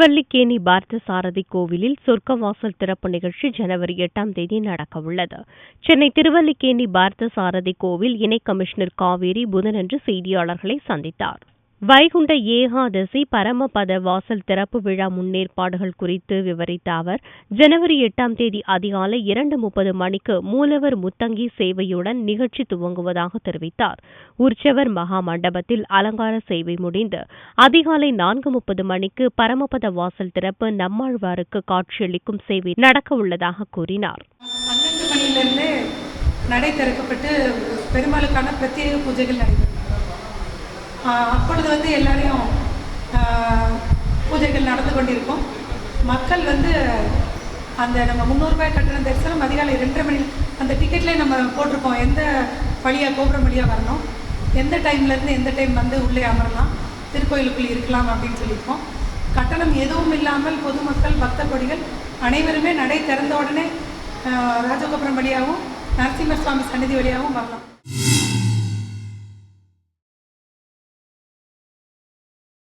திருவல்லிக்கேணி பார்த்தசாரதி கோவிலில் சொர்க்கவாசல் திறப்பு நிகழ்ச்சி ஜனவரி 8ஆம் தேதி நடக்கவுள்ளது. சென்னை திருவல்லிக்கேணி பார்த்தசாரதி கோவில் இணை கமிஷனர் காவேரி புதனன்று செய்தியாளர்களை சந்தித்தார். வைகுண்ட ஏகாதசி பரமபத வாசல் திறப்பு விழா முன்னேற்பாடுகள் குறித்து விவரித்த அவர், ஜனவரி 8ஆம் தேதி அதிகாலை 2:30 மணிக்கு மூலவர் முத்தங்கி சேவையுடன் நிகழ்ச்சி துவங்குவதாக தெரிவித்தார். உற்சவர் மகா மண்டபத்தில் அலங்கார சேவை முடிந்து அதிகாலை 4:30 மணிக்கு பரமபத வாசல் திறப்பு நம்மாழ்வாருக்கு காட்சியளிக்கும் சேவை நடக்க உள்ளதாக கூறினார். 12 மணியிலிருந்து நடை திறக்கப்பட்டு பெருமாளுக்கான பிரத்யேக பூஜைகள் நடைபெறும். அப்பொழுது எல்லாரையும் பூஜைகள் நடந்து கொண்டிருக்கும். மக்கள் அந்த நம்ம 300 ரூபாய் கட்டண தரிசனம் அதிகாலை 2:30 மணி அந்த டிக்கெட்லேயே நம்ம போட்டிருக்கோம். எந்த வழியாக கோபுரம் வழியாக வரணும், எந்த டைம்லேருந்து எந்த டைம் உள்ளே அமரலாம், திருக்கோயிலுக்குள் இருக்கலாம் அப்படின்னு சொல்லியிருக்கோம். கட்டணம் எதுவும் இல்லாமல் பொதுமக்கள் பக்த கொடிகள் அனைவருமே நடை திறந்த உடனே ராஜகோபுரம் வழியாகவும் நரசிம்ம சுவாமி சன்னிதி வழியாகவும் வரலாம்.